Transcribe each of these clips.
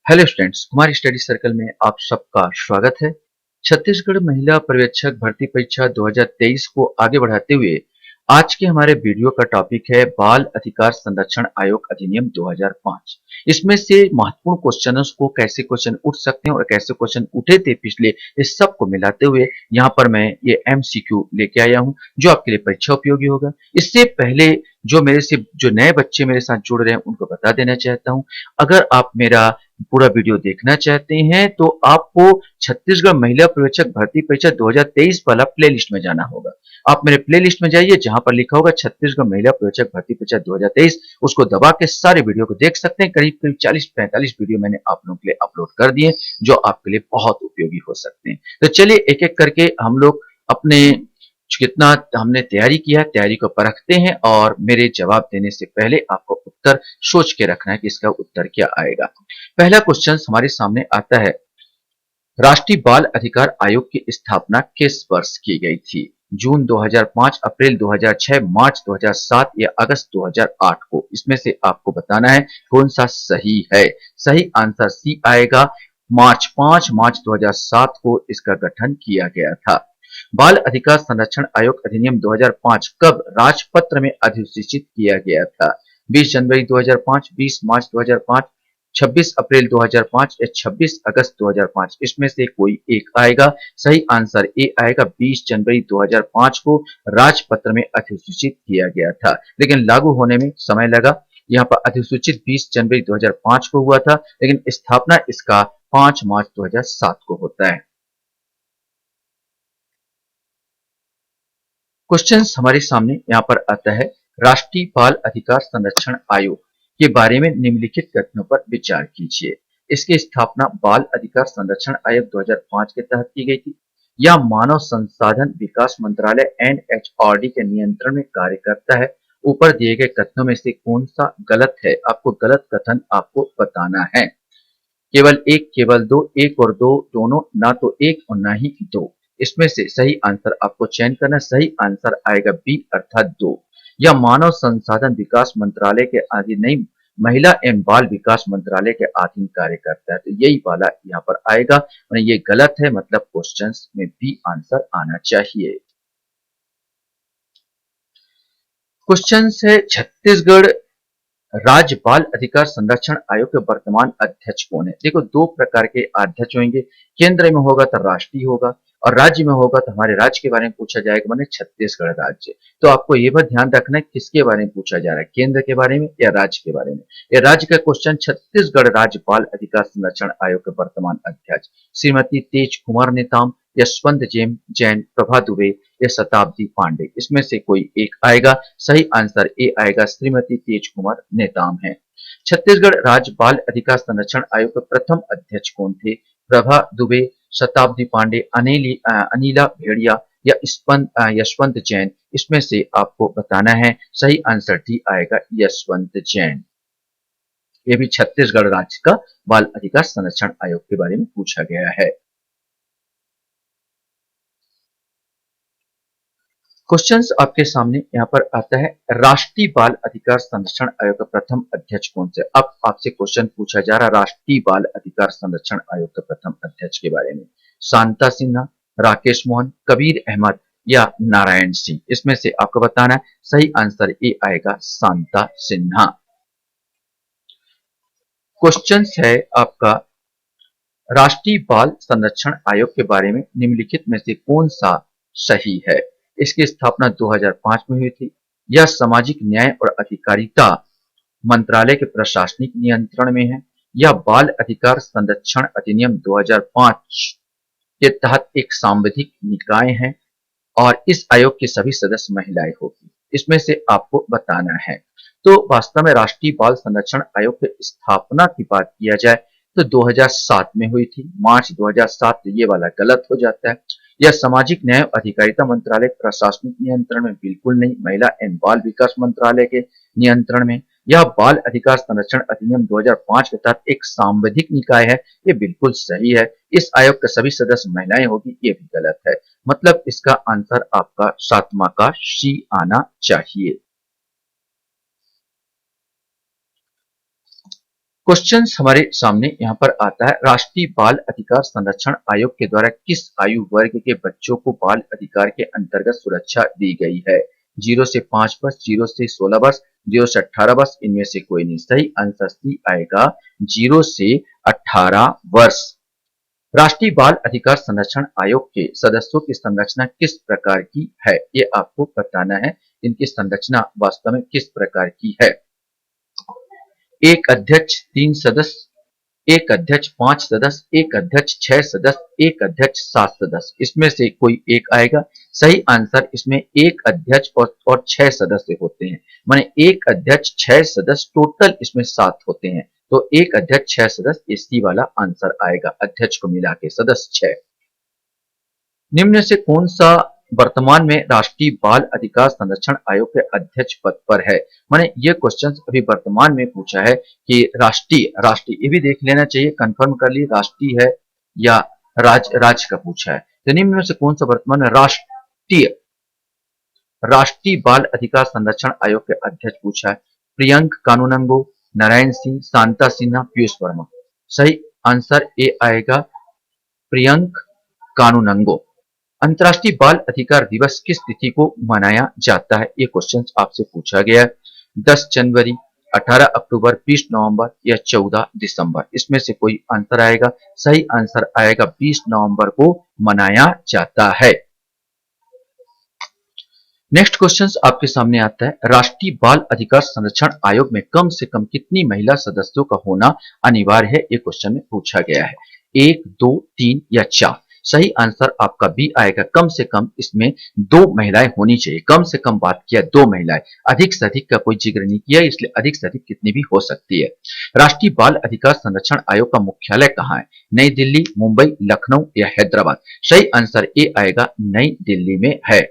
Hello students, Kumar study circle में आप सबका स्वागत है। छत्तीसगढ़ महिला पर्यवेक्षक भर्ती परीक्षा 2023 को आगे बढ़ाते हुए आज के हमारे वीडियो का टॉपिक है बाल अधिकार संरक्षण आयोग अधिनियम 2005। इसमें से महत्वपूर्ण क्वेश्चनों को कैसे क्वेश्चन उठ सकते हैं और कैसे क्वेश्चन उठे थे पिछले, इस सब को मिलाते हुए यहाँ पर मैं ये एमसीक्यू लेके आया हूँ जो आपके लिए परीक्षा उपयोगी होगा। इससे पहले जो नए बच्चे मेरे साथ जुड़ रहे हैं उनको बता देना चाहता हूँ, अगर आप मेरा पूरा वीडियो देखना चाहते हैं तो आपको छत्तीसगढ़ महिला पर्यवेक्षक भर्ती परीक्षा 2023 वाला प्लेलिस्ट में जाना होगा। आप मेरे प्लेलिस्ट में जाइए, जहां पर लिखा होगा छत्तीसगढ़ महिला पर्यवेक्षक भर्ती परीक्षा 2023, उसको दबा के सारे वीडियो को देख सकते हैं। करीब करीब 40-45 वीडियो मैंने आप लोगों के लिए अपलोड कर दिए जो आपके लिए बहुत उपयोगी हो सकते हैं। तो चलिए एक एक करके हम लोग अपने कितना हमने तैयारी किया है तैयारी को परखते हैं, और मेरे जवाब देने से पहले आपको उत्तर सोच के रखना है कि इसका उत्तर क्या आएगा। पहला क्वेश्चन हमारे सामने आता है, राष्ट्रीय बाल अधिकार आयोग की स्थापना किस वर्ष की गई थी? जून 2005, अप्रैल 2006, मार्च 2007 या अगस्त 2008 को? इसमें से आपको बताना है कौन सा सही है। सही आंसर सी आएगा, मार्च 5 मार्च 2007 को इसका गठन किया गया था। बाल अधिकार संरक्षण आयोग अधिनियम 2005 कब राजपत्र में अधिसूचित किया गया था? 20 जनवरी 2005, 20 मार्च 2005, 26 अप्रैल 2005 या 26 अगस्त 2005? इसमें से कोई एक आएगा। सही आंसर ए आएगा, 20 जनवरी 2005 को राजपत्र में अधिसूचित किया गया था, लेकिन लागू होने में समय लगा। यहाँ पर अधिसूचित 20 जनवरी 2005 को हुआ था, लेकिन स्थापना इसका 5 मार्च 2007 को होता है। क्वेश्चन हमारे सामने यहाँ पर आता है, राष्ट्रीय बाल अधिकार संरक्षण आयोग के बारे में निम्नलिखित कथनों पर विचार कीजिए। इसकी स्थापना बाल अधिकार संरक्षण आयोग 2005 के तहत की गई थी। यह मानव संसाधन विकास मंत्रालय एनएचआरडी के नियंत्रण में कार्य करता है। ऊपर दिए गए कथनों में से कौन सा गलत है? आपको गलत कथन आपको बताना है। केवल एक, केवल दो, एक और दो दोनों, ना तो एक और ना ही दो। इसमें से सही आंसर आपको चयन करना। सही आंसर आएगा बी अर्थात दो। यह मानव संसाधन विकास मंत्रालय के अधीन नहीं, महिला एवं बाल विकास मंत्रालय के अधीन कार्य करता है, तो यही वाला यहाँ पर आएगा और ये गलत है, मतलब क्वेश्चन में बी आंसर आना चाहिए। क्वेश्चन है, छत्तीसगढ़ राज्य बाल अधिकार संरक्षण आयोग के वर्तमान अध्यक्ष कौन है? देखो, दो प्रकार के अध्यक्ष होंगे। केंद्र में होगा तो राष्ट्रीय होगा, और राज्य में होगा तो हमारे राज्य के बारे में पूछा जाएगा, माने छत्तीसगढ़ राज्य। तो आपको ये बात ध्यान रखना है किसके बारे में पूछा जा रहा है, केंद्र के बारे में या राज्य के बारे में। ये राज्य का क्वेश्चन, छत्तीसगढ़ राज्य बाल अधिकार संरक्षण आयोग के वर्तमान अध्यक्ष श्रीमती तेज कुमार नेताम, यशवंत जैन, प्रभा दुबे या शताब्दी पांडे? इसमें से कोई एक आएगा। सही आंसर ए आएगा, श्रीमती तेज कुमार नेताम है। छत्तीसगढ़ राज्य बाल अधिकार संरक्षण आयोग के प्रथम अध्यक्ष कौन थे? प्रभा दुबे, शताब्दी पांडे, अनिला भेड़िया या यशवंत जैन? इसमें से आपको बताना है। सही आंसर डी आएगा, यशवंत जैन। ये भी छत्तीसगढ़ राज्य का बाल अधिकार संरक्षण आयोग के बारे में पूछा गया है। क्वेश्चंस आपके सामने यहाँ पर आता है, राष्ट्रीय बाल अधिकार संरक्षण आयोग का प्रथम अध्यक्ष कौन से? अब आपसे क्वेश्चन पूछा जा रहा है राष्ट्रीय बाल अधिकार संरक्षण आयोग के प्रथम अध्यक्ष के बारे में। शांता सिन्हा, राकेश मोहन, कबीर अहमद या नारायण सिंह? इसमें से आपको बताना है। सही आंसर ए आएगा, शांता सिन्हा। क्वेश्चन है आपका, राष्ट्रीय बाल संरक्षण आयोग के बारे में निम्नलिखित में से कौन सा सही है? इसकी स्थापना 2005 में हुई थी। यह सामाजिक न्याय और अधिकारिता मंत्रालय के प्रशासनिक नियंत्रण में है। यह बाल अधिकार संरक्षण अधिनियम 2005 के तहत एक सांविधिक निकाय है और इस आयोग के सभी सदस्य महिलाएं होगी। इसमें से आपको बताना है। तो वास्तव में राष्ट्रीय बाल संरक्षण आयोग की स्थापना की बात किया जाए तो 2007 में हुई थी, मार्च 2007। ये वाला गलत हो जाता है। यह सामाजिक न्याय और अधिकारिता मंत्रालय प्रशासनिक नियंत्रण में बिल्कुल नहीं, महिला एवं बाल विकास मंत्रालय के नियंत्रण में। यह बाल अधिकार संरक्षण अधिनियम 2005 के तहत एक सांविधिक निकाय है, ये बिल्कुल सही है। इस आयोग के सभी सदस्य महिलाएं होगी, ये भी गलत है। मतलब इसका आंसर आपका सातवां का सी आना चाहिए। क्वेश्चंस हमारे सामने यहाँ पर आता है, राष्ट्रीय बाल अधिकार संरक्षण आयोग के द्वारा किस आयु वर्ग के बच्चों को बाल अधिकार के अंतर्गत सुरक्षा दी गई है? 0 से 5 वर्ष, 0 से 16 वर्ष, 0 से 18 वर्ष, इनमें से कोई नहीं। सही आंसर सी आएगा 0 से 18 वर्ष। राष्ट्रीय बाल अधिकार संरक्षण आयोग के सदस्यों की संरचना किस प्रकार की है? ये आपको बताना है, इनकी संरचना वास्तव में किस प्रकार की है। एक अध्यक्ष, 3 सदस्य, एक अध्यक्ष, 5 सदस्य, एक अध्यक्ष, 6 सदस्य, एक अध्यक्ष, 7 सदस्य, इसमें से कोई एक आएगा। सही आंसर इसमें एक अध्यक्ष और 6 सदस्य होते हैं, माने एक अध्यक्ष 6 सदस्य, टोटल इसमें 7 होते हैं, तो एक अध्यक्ष 6 सदस्य, इसी वाला आंसर आएगा, अध्यक्ष को मिला के सदस्य 6। निम्न से कौन सा वर्तमान में राष्ट्रीय बाल अधिकार संरक्षण आयोग के अध्यक्ष पद पर है? माने ये क्वेश्चन अभी वर्तमान में पूछा है कि राष्ट्रीय ये भी देख लेना चाहिए, कंफर्म कर लिए राष्ट्रीय है या राज्य का पूछा है। तो निम्न में से कौन सा वर्तमान में राष्ट्रीय बाल अधिकार संरक्षण आयोग के अध्यक्ष पूछा है? प्रियंक कानूनगो, नारायण सिंह, शांता सिन्हा, पीयूष वर्मा। सही आंसर ए आएगा प्रियंक कानूनगो। अंतर्राष्ट्रीय बाल अधिकार दिवस किस तिथि को मनाया जाता है? ये क्वेश्चन आपसे पूछा गया है। 10 जनवरी, 18 अक्टूबर, 20 नवंबर या 14 दिसंबर, इसमें से कोई आंसर आएगा। सही आंसर आएगा 20 नवंबर को मनाया जाता है। नेक्स्ट क्वेश्चन आपके सामने आता है, राष्ट्रीय बाल अधिकार संरक्षण आयोग में कम से कम कितनी महिला सदस्यों का होना अनिवार्य है? ये क्वेश्चन में पूछा गया है। 1, 2, 3 या 4। सही आंसर आपका बी आएगा, कम से कम इसमें 2 महिलाएं होनी चाहिए। कम से कम बात किया 2 महिलाएं, अधिक से अधिक का कोई जिक्र नहीं किया, इसलिए अधिक से अधिक कितनी भी हो सकती है। राष्ट्रीय बाल अधिकार संरक्षण आयोग का मुख्यालय कहाँ है? नई दिल्ली, मुंबई, लखनऊ या हैदराबाद। सही आंसर ए आएगा, नई दिल्ली में है।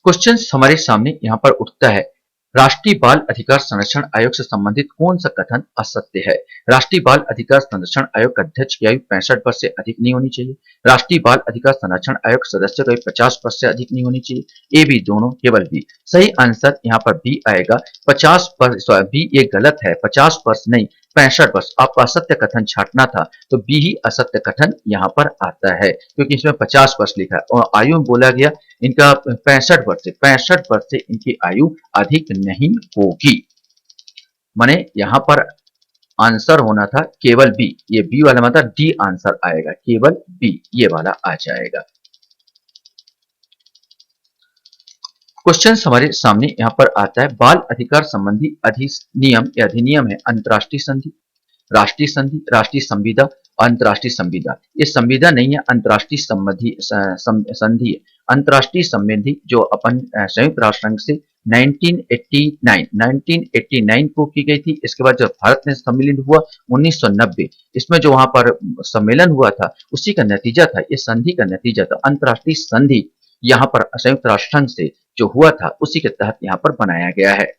क्वेश्चन हमारे सामने यहां पर उठता है, राष्ट्रीय बाल अधिकार संरक्षण आयोग से संबंधित कौन सा कथन असत्य है? राष्ट्रीय बाल अधिकार संरक्षण आयोग का अध्यक्ष की आयु 65 वर्ष से अधिक नहीं होनी चाहिए। राष्ट्रीय बाल अधिकार संरक्षण आयोग सदस्य की आयु 50 वर्ष से अधिक नहीं होनी चाहिए। ए बी दोनों, केवल बी। सही आंसर यहाँ पर बी आएगा, 50 वर्ष। बी ये गलत है, 50 वर्ष नहीं 65 वर्ष। आपको असत्य कथन छांटना था तो बी ही असत्य कथन यहाँ पर आता है, क्योंकि इसमें 50 वर्ष लिखा है और आयु में बोला गया इनका 65 वर्ष से इनकी आयु अधिक नहीं होगी। माने यहां पर आंसर होना था केवल बी, ये बी वाला मतलब डी आंसर आएगा, केवल बी ये वाला आ जाएगा। क्वेश्चन हमारे सामने यहां पर आता है, बाल अधिकार संबंधी अधिनियम या अधिनियम है अंतरराष्ट्रीय संधि, राष्ट्रीय संधि, राष्ट्रीय संविदा, अंतरराष्ट्रीय संविदा। ये संविदा नहीं है, अंतरराष्ट्रीय संधि है। अंतरराष्ट्रीय संधि जो अपन संयुक्त राष्ट्र संघ से 1989 को की गई थी। इसके बाद जब भारत में सम्मिलित हुआ 1990, इसमें जो वहां पर सम्मेलन हुआ था उसी का नतीजा था, ये संधि का नतीजा था। अंतरराष्ट्रीय संधि यहाँ पर संयुक्त राष्ट्र संघ से जो हुआ था उसी के तहत यहाँ पर बनाया गया है।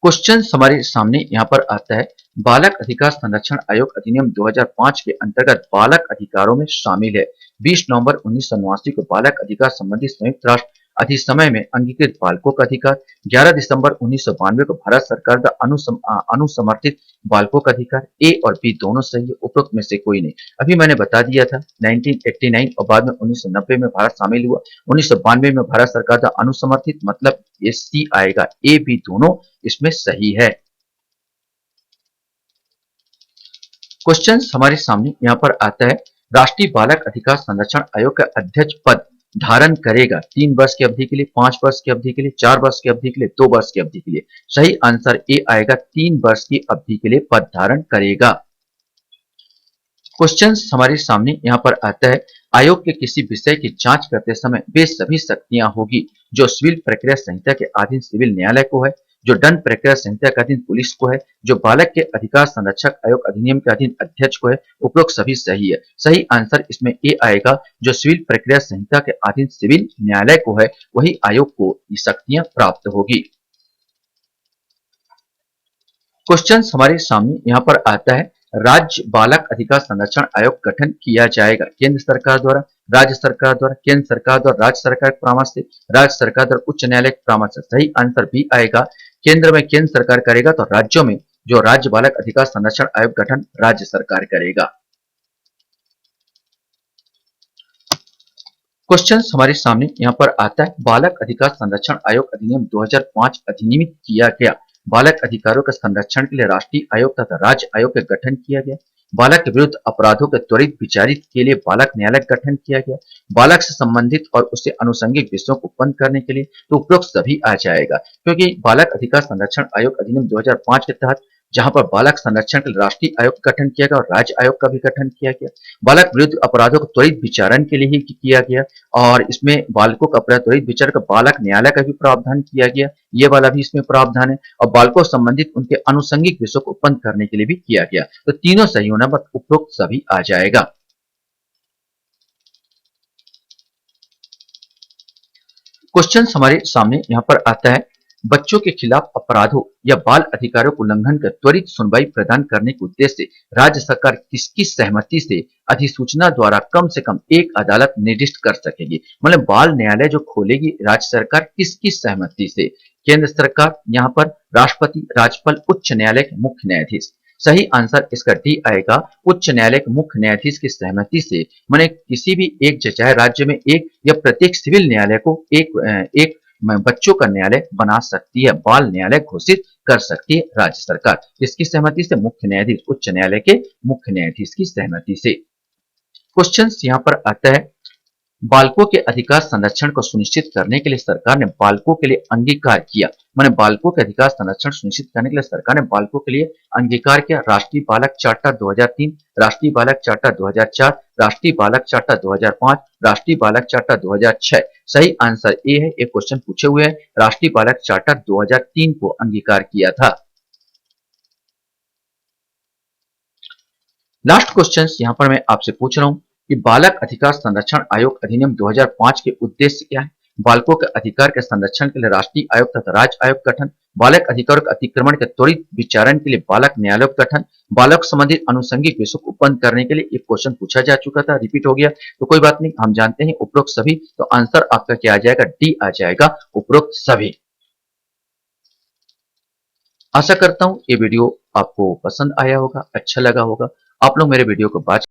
क्वेश्चन हमारे सामने यहाँ पर आता है, बालक अधिकार संरक्षण आयोग अधिनियम 2005 के अंतर्गत बालक अधिकारों में शामिल है। 20 नवंबर 1989 को बालक अधिकार संबंधी संयुक्त राष्ट्र अधिसमय में अंगीकृत बालकों का अधिकार, 11 दिसंबर 1992 को भारत सरकार का अनुसमर्थित बालकों का अधिकार। ए और बी दोनों सही है, उपरोक्त में से कोई नहीं। अभी मैंने बता दिया था 1989 और बाद में 1990 में भारत शामिल हुआ, 1992 में भारत सरकार का अनुसमर्थित, मतलब ये सी आएगा। ए बी दोनों इसमें सही है। क्वेश्चन हमारे सामने यहाँ पर आता है, राष्ट्रीय बालक अधिकार संरक्षण आयोग का अध्यक्ष पद धारण करेगा 3 वर्ष की अवधि के लिए, 5 वर्ष की अवधि के लिए, 4 वर्ष की अवधि के लिए, 2 वर्ष की अवधि के लिए। सही आंसर ए आएगा, 3 वर्ष की अवधि के लिए पद धारण करेगा। क्वेश्चन हमारे सामने यहाँ पर आता है, आयोग के किसी विषय की जांच करते समय वे सभी शक्तियां होगी जो सिविल प्रक्रिया संहिता के अधीन सिविल न्यायालय को है, जो दंड प्रक्रिया संहिता के अधीन पुलिस को है, जो बालक के अधिकार संरक्षक आयोग अधिनियम के अधीन अध्यक्ष को है। उपरोक्त सभी सही है। सही आंसर इसमें ए आएगा, जो सिविल प्रक्रिया संहिता के अधीन सिविल न्यायालय को है वही आयोग को ये शक्तियां प्राप्त होगी। क्वेश्चन हमारे सामने यहाँ पर आता है, राज्य बालक अधिकार संरक्षण आयोग गठन किया जाएगा केंद्र सरकार द्वारा, राज्य सरकार द्वारा, केंद्र सरकार द्वारा राज्य सरकार के परामर्श से, राज्य सरकार द्वारा उच्च न्यायालय के परामर्श से। सही आंसर बी आएगा। केंद्र में केंद्र सरकार करेगा तो राज्यों में जो राज्य बालक अधिकार संरक्षण आयोग गठन राज्य सरकार करेगा। क्वेश्चन हमारे सामने यहाँ पर आता है, बालक अधिकार संरक्षण आयोग अधिनियम 2005 अधिनियमित किया गया। बालक अधिकारों के संरक्षण के लिए राष्ट्रीय आयोग तथा राज्य आयोग का गठन किया गया। बालक के विरुद्ध अपराधों के त्वरित विचारित के लिए बालक न्यायालय का गठन किया गया। बालक से संबंधित और उससे अनुषंगिक विषयों को उत्पन्न करने के लिए तो उपरोक्त सभी आ जाएगा, क्योंकि बालक अधिकार संरक्षण आयोग अधिनियम 2005 के तहत जहां पर बालक संरक्षण के लिए राष्ट्रीय आयोग का गठन किया गया और राज्य आयोग का भी गठन किया गया। बालक विरुद्ध अपराधों को त्वरित विचारण के लिए ही किया गया और इसमें बालकों का अपराध त्वरित विचार का बालक न्यायालय का भी प्रावधान किया गया। ये वाला भी इसमें प्रावधान है और बालकों से संबंधित उनके अनुषंगिक विषयों को उत्पन्न करने के लिए भी किया गया। तो तीनों सही होना बस उपरोक्त सभी आ जाएगा। क्वेश्चन हमारे सामने यहाँ पर आता है, बच्चों के खिलाफ अपराधों या बाल अधिकारों को उल्लंघन कर त्वरित सुनवाई प्रदान करने के उद्देश्य से राज्य सरकार किसकी सहमति से अधिसूचना द्वारा कम से कम एक अदालत निर्दिष्ट कर सकेगी। मतलब बाल न्यायालय जो खोलेगी राज्य सरकार किसकी सहमति से? केंद्र सरकार, यहाँ पर राष्ट्रपति, राज्यपाल, उच्च न्यायालय के मुख्य न्यायाधीश। सही आंसर इसका डी आएगा। उच्च न्यायालय के मुख्य न्यायाधीश की सहमति से, माने किसी भी एक चाहे राज्य में एक या प्रत्येक सिविल न्यायालय को एक बच्चों का न्यायालय बना सकती है, बाल न्यायालय घोषित कर सकती है राज्य सरकार। किसकी सहमति से? मुख्य न्यायाधीश, उच्च न्यायालय के मुख्य न्यायाधीश की सहमति से। क्वेश्चन यहाँ पर आता है, बालकों के अधिकार संरक्षण को सुनिश्चित करने के लिए सरकार ने बालकों के लिए अंगीकार किया। माने बालकों के अधिकार संरक्षण सुनिश्चित करने के लिए सरकार ने बालकों के लिए अंगीकार किया। राष्ट्रीय बालक चार्टर 2003, राष्ट्रीय बालक चार्टर 2004, राष्ट्रीय बालक चार्टर 2005, राष्ट्रीय बालक चार्टर 2006। सही आंसर ए है। एक क्वेश्चन पूछे हुए हैं, राष्ट्रीय बालक चार्टर 2003 को अंगीकार किया था। लास्ट क्वेश्चन यहाँ पर मैं आपसे पूछ रहा हूँ कि बालक अधिकार संरक्षण आयोग अधिनियम 2005 के उद्देश्य क्या है? बालकों के अधिकार के संरक्षण के लिए राष्ट्रीय आयोग तथा राज्य आयोग गठन, बालक अधिकारों के अतिक्रमण के त्वरित विचारण के लिए बालक न्यायालय गठन, बालक संबंधित अनुषंगिक विषयों को उत्पन्न करने के लिए एक क्वेश्चन पूछा जा चुका था, रिपीट हो गया, तो कोई बात नहीं, हम जानते हैं उपरोक्त सभी। तो आंसर आपका क्या आ जाएगा? डी आ जाएगा, उपरोक्त सभी। आशा करता हूं ये वीडियो आपको पसंद आया होगा, अच्छा लगा होगा। आप लोग मेरे वीडियो को